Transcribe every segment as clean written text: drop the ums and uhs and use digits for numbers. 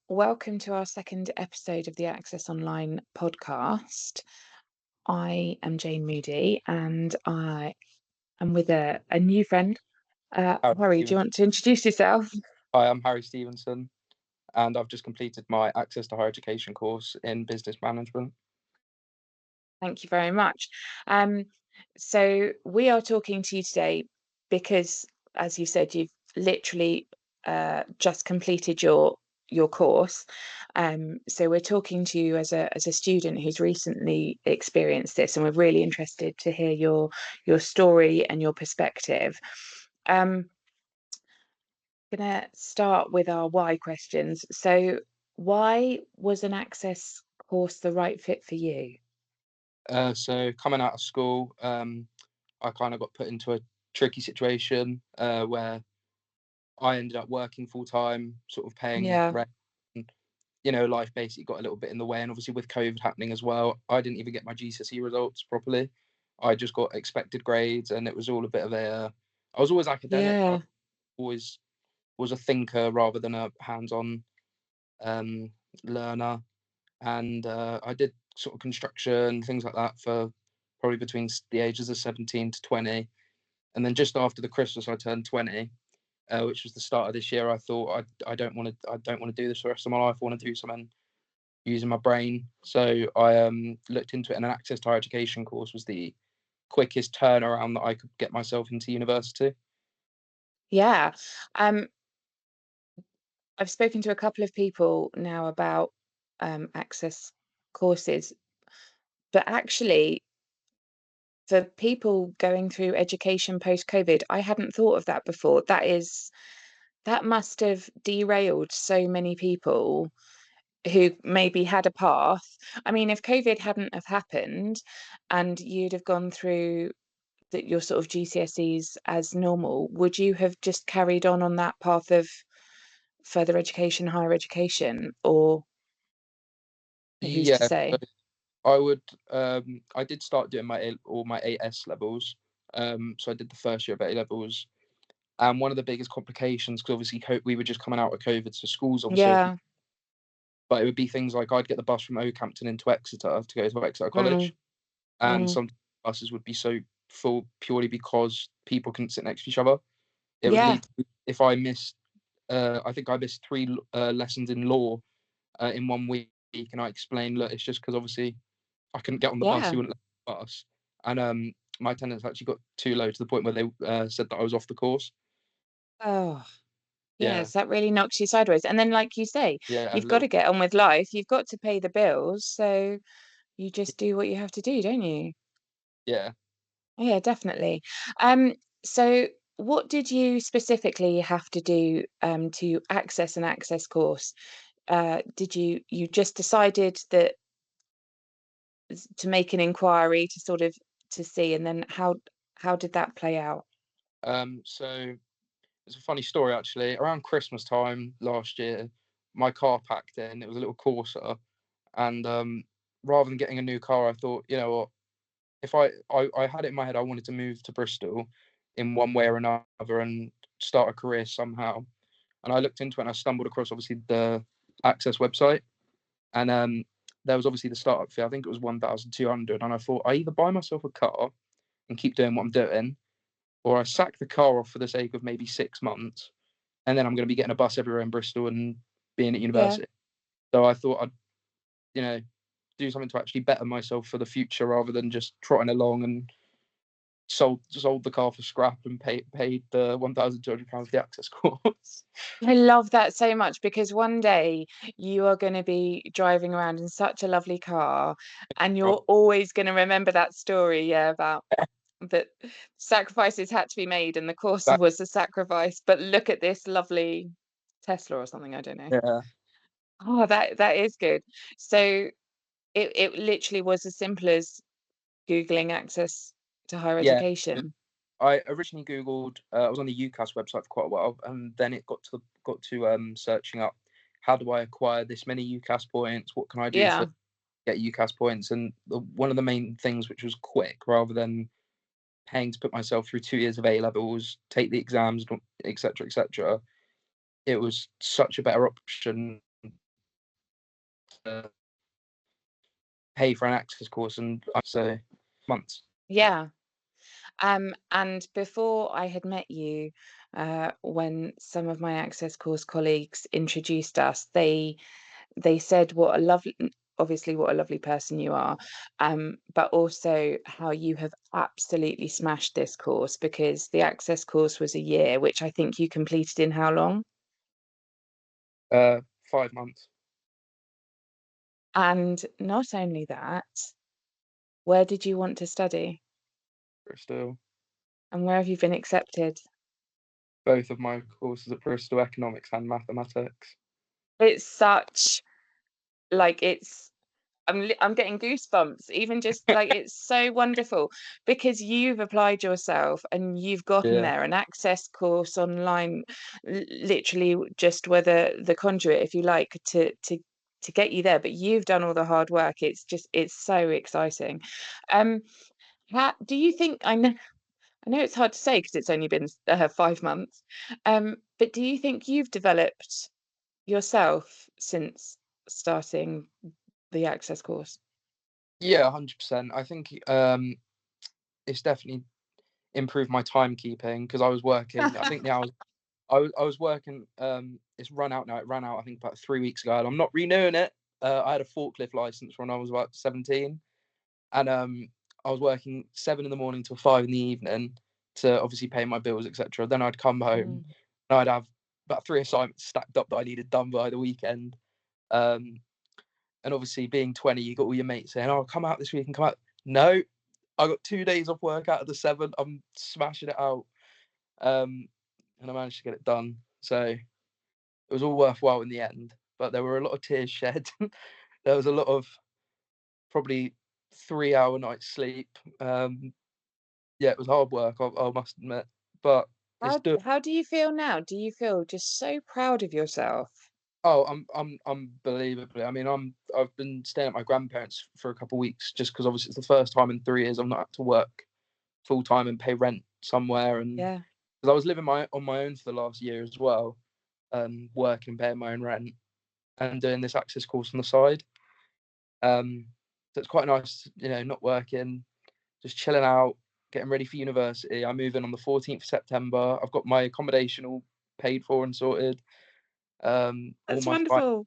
Welcome to our second episode of the Access Online podcast. I am Jane Moody and I am with a new friend. Harry Harry, do you Stevenson. want to introduce yourself? Hi, I'm Harry Stevenson, and I've just completed my Access to Higher Education course in business management. Thank you very much. Um, so we are talking to you today because, as you said, you've literally just completed your course. So we're talking to you as a student who's recently experienced this, and we're really interested to hear your story and your perspective. Um, Gonna start with our why questions. So, why was an access course the right fit for you? So coming out of school, I kind of got put into a tricky situation where I ended up working full time, sort of paying Yeah. rent. And, life basically got a little bit in the way, and obviously with COVID happening as well, I didn't even get my GCSE results properly. I just got expected grades, and it was all a bit of a. I was always academic. I Yeah. always was a thinker rather than a hands-on um, learner, and I did sort of construction, things like that for probably between the ages of 17 to 20. And then just after the Christmas I turned 20, which was the start of this year, I thought I don't want to do this for the rest of my life. I want to do something using my brain. So I looked into it, and an access to higher education course was the quickest turnaround that I could get myself into university. Yeah. Um, I've spoken to a couple of people now about access courses, but actually, for people going through education post-COVID, I hadn't thought of that before. That must have derailed so many people who maybe had a path. I mean, if COVID hadn't have happened and you'd have gone through your sort of GCSEs as normal, would you have just carried on that path of further education, higher education, or who's to Yeah, say? I would. I did start doing all my AS levels. So I did the first year of A levels, and one of the biggest complications, because obviously we were just coming out of COVID, so schools obviously open, Yeah. but it would be things like I'd get the bus from Oakhampton into Exeter to go to Exeter Mm, College, and mm. some buses would be so full purely because people couldn't sit next to each other. It would Yeah. lead to, if I missed, I think I missed three lessons in law in 1 week, and I explained, look, it's just because obviously I couldn't get on the bus, Yeah. he wouldn't let me on the bus, and my attendance actually got too low to the point where they said that I was off the course. Oh, Yeah, yes, that really knocks you sideways. And then, like you say, yeah, a you've got little. to get on with life. You've got to pay the bills. So you just do what you have to do, don't you? Yeah. Yeah, definitely. Um, so what did you specifically have to do to access an access course? Did you just decided that to make an inquiry to sort of to see, and then how did that play out? So it's a funny story actually. Around Christmas time last year, my car packed in. It was a little Corsa, and rather than getting a new car, I thought, you know what? If I had it in my head, I wanted to move to Bristol in one way or another and start a career somehow. And I looked into it, and I stumbled across obviously the Access website, and there was obviously the startup fee. I think it was 1,200, and I thought I either buy myself a car and keep doing what I'm doing, or I sack the car off for the sake of maybe 6 months, and then I'm going to be getting a bus everywhere in Bristol and being at Yeah. university. So I thought I'd, you know, do something to actually better myself for the future rather than just trotting along, and sold the car for scrap and paid the £1,200 for the access course. I love that so much because one day you are going to be driving around in such a lovely car and you're always going to remember that story, yeah, about that sacrifices had to be made and the course That, was a sacrifice. But look at this lovely Tesla or something, I don't know. yeah, Oh, that is good. So it literally was as simple as Googling access to higher yeah. education. I originally googled. I was on the UCAS website for quite a while, and then it got to searching up how do I acquire this many UCAS points? What can I do to Yeah, get UCAS points? And one of the main things, which was quick, rather than paying to put myself through 2 years of A levels, take the exams, etc., etc. It was such a better option to pay for an access course, and so months. Yeah. And before I had met you, when some of my Access course colleagues introduced us, they said what a lovely, obviously what a lovely person you are, but also how you have absolutely smashed this course, because the Access course was a year, which I think you completed in how long? 5 months. And not only that, where did you want to study? Bristol. And where have you been accepted? Both of my courses at Bristol, economics and mathematics. It's such like it's I'm getting goosebumps, even just like it's so wonderful because you've applied yourself and you've gotten Yeah, there. An Access course online, literally just whether the conduit, if you like, to get you there. But you've done all the hard work. It's so exciting. Um, do you think I know it's hard to say because it's only been 5 months. But do you think you've developed yourself since starting the Access course? yeah, 100%. I think it's definitely improved my timekeeping because I was working. I think the hours I was working. It's run out now. It ran out I think about 3 weeks ago, and I'm not renewing it. I had a forklift license when I was about 17, and I was working 7 in the morning till 5 in the evening to obviously pay my bills, etc. Then I'd come home Mm. and I'd have about 3 assignments stacked up that I needed done by the weekend. Um, and obviously, being 20, you got all your mates saying, "Oh, come out this week and come out." No, I got 2 days off work out of the 7. I'm smashing it out, um, and I managed to get it done. So it was all worthwhile in the end. But there were a lot of tears shed. There was a lot of probably 3 hour nights sleep. Yeah, it was hard work. I must admit, but it's doable. How do you feel now? Do you feel just so proud of yourself? Oh, I'm unbelievably. I mean, I've been staying at my grandparents for a couple of weeks just because obviously it's the first time in 3 years I've not had to work full time and pay rent somewhere, and Yeah. because I was living on my own for the last year as well, working and paying my own rent and doing this access course on the side. So it's quite nice, not working, just chilling out, getting ready for university. I move in on the 14th of September. I've got my accommodation all paid for and sorted. All That's my finances wonderful.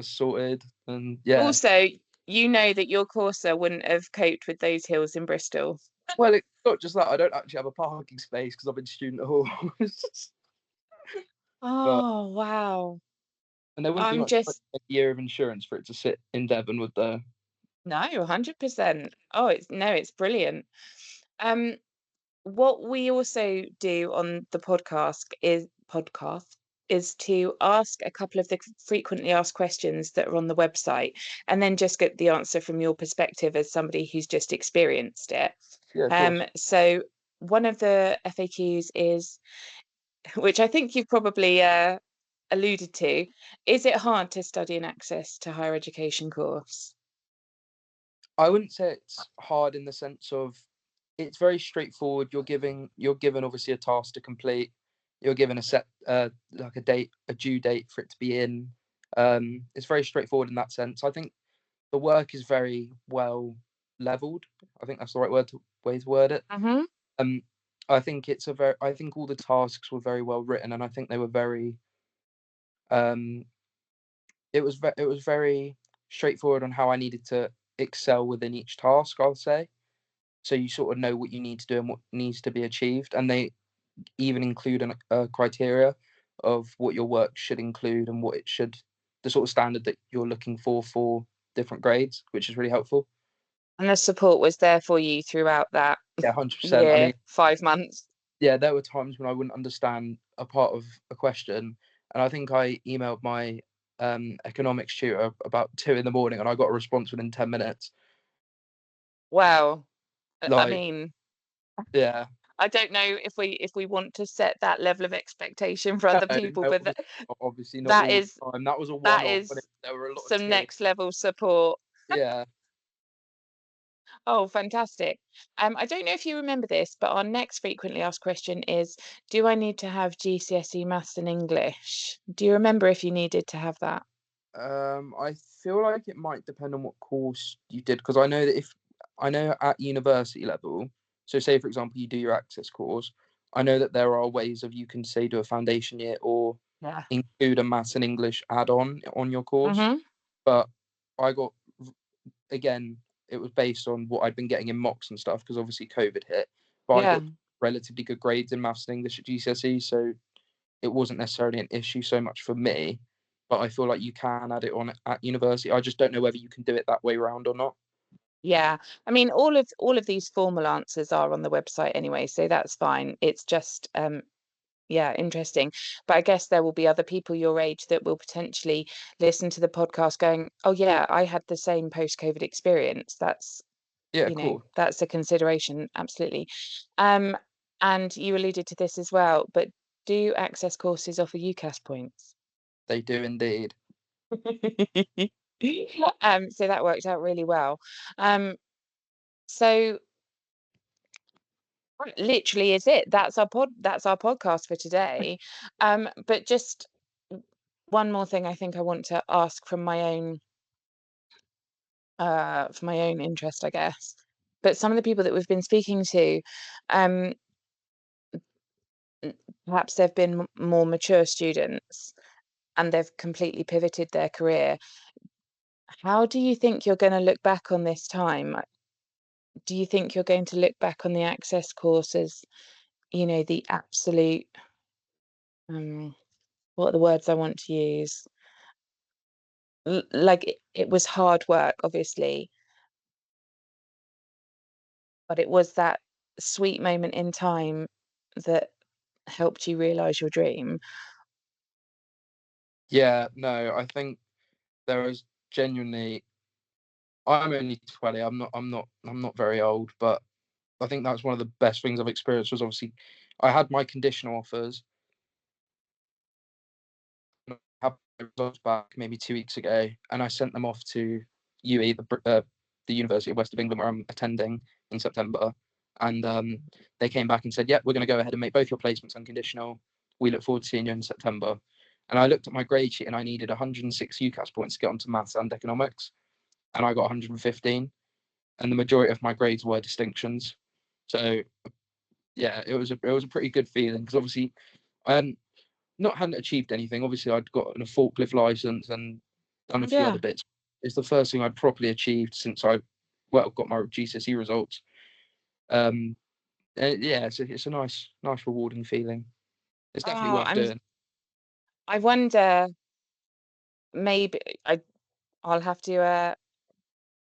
sorted, and yeah. Also, you know that your Corsa wouldn't have coped with those hills in Bristol. Well, it's not just that. I don't actually have a parking space because I'm in student halls. But Oh, wow. and there wouldn't be I'm much point just in a year of insurance for it to sit in Devon, would there? no, 100%. Oh, it's brilliant. Um, what we also do on the podcast is to ask a couple of the frequently asked questions that are on the website, and then just get the answer from your perspective as somebody who's just experienced it. Yeah, of course. So one of the FAQs is, which I think you've probably alluded to, is it hard to study an access to higher education course? I wouldn't say it's hard in the sense of it's very straightforward. You're given obviously a task to complete. You're given a set like a due date for it to be in. It's very straightforward in that sense. I think the work is very well leveled. I think that's the right way to word it. Hmm. Um, I think all the tasks were very well written, and I think they were very um, it was very straightforward on how I needed to excel within each task, I'll say. So you sort of know what you need to do and what needs to be achieved, and they even include a criteria of what your work should include and what it should the sort of standard that you're looking for different grades, which is really helpful. And the support was there for you throughout that Yeah, 100%. I year, mean, 5 months. yeah, there were times when I wouldn't understand a part of a question, and I think I emailed my economics tutor about 2 in the morning, and I got a response within 10 minutes. Wow. I Like, mean, yeah, I don't know if we want to set that level of expectation for other no, people, no, but obviously not that all is the time. That was a that one-off, and is there were a lot of some tears. next level support. Yeah, Oh, fantastic. I don't know if you remember this, but our next frequently asked question is, do I need to have GCSE maths and English? Do you remember if you needed to have that? I feel like it might depend on what course you did, because I know at university level, so say for example you do your access course, I know that there are ways of you can say do a foundation year or Yeah. include a maths and English add-on on your course. Mhm. But I got again, it was based on what I'd been getting in mocks and stuff because obviously COVID hit. But I Yeah. got relatively good grades in maths and English at GCSE, so it wasn't necessarily an issue so much for me. But I feel like you can add it on at university. I just don't know whether you can do it that way round or not. Yeah. I mean, all of these formal answers are on the website anyway, so that's fine. It's just yeah, interesting. But I guess there will be other people your age that will potentially listen to the podcast going, "Oh yeah, I had the same post-COVID experience." That's, Yeah, cool. that's a consideration, absolutely. Um, and you alluded to this as well, but do Access courses offer UCAS points? They do indeed. So that worked out really well. Um, so that literally is it. That's our podcast for today. But just one more thing I think I want to ask from my own interest, I guess. But some of the people that we've been speaking to, um, perhaps they've been more mature students and they've completely pivoted their career. How do you think you're going to look back on this time? Do you think you're going to look back on the Access course as, the absolute, um, what are the words I want to use? Like it was hard work, obviously, but it was that sweet moment in time that helped you realize your dream. Yeah, no, I think there is genuinely. I'm only 20. I'm not very old, but I think that's one of the best things I've experienced was obviously I had my conditional offers. Had my results back maybe 2 weeks ago, and I sent them off to UE, the University of West of England, where I'm attending in September. And they came back and said, "Yeah, we're going to go ahead and make both your placements unconditional. We look forward to seeing you in September." And I looked at my grade sheet, and I needed 106 UCAS points to get onto maths and economics, and I got 115. And the majority of my grades were distinctions. So yeah, it was a pretty good feeling because obviously I hadn't achieved anything. Obviously, I'd gotten a forklift license and done a few other Yeah. bits. It's the first thing I'd properly achieved since got my GCSE results. Um, yeah, it's a nice rewarding feeling. It's definitely Oh, worth doing. I wonder, maybe I'll have to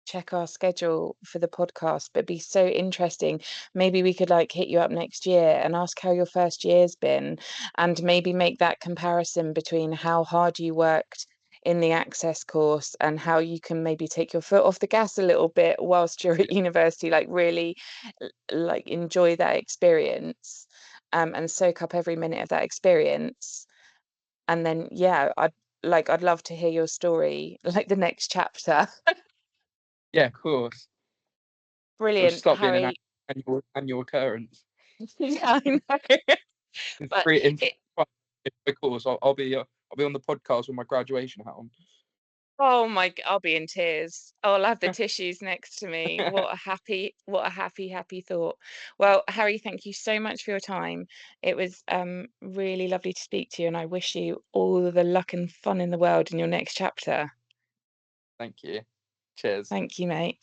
check our schedule for the podcast, but it'd be so interesting. Maybe we could like hit you up next year and ask how your first year's been, and maybe make that comparison between how hard you worked in the Access course and how you can maybe take your foot off the gas a little bit whilst you're at university, like really like enjoy that experience, and soak up every minute of that experience. And then yeah, I'd love to hear your story, like the next chapter. Yeah, of course. It'll Brilliant, start being an Harry. annual occurrence. Yeah, I know. In But three in it, 5 of course, I'll be on the podcast with my graduation hat on. oh my, I'll be in tears. I'll have the tissues next to me. What a happy thought. Well, Harry, thank you so much for your time. It was really lovely to speak to you, and I wish you all the luck and fun in the world in your next chapter. Thank you. Cheers. Thank you, mate.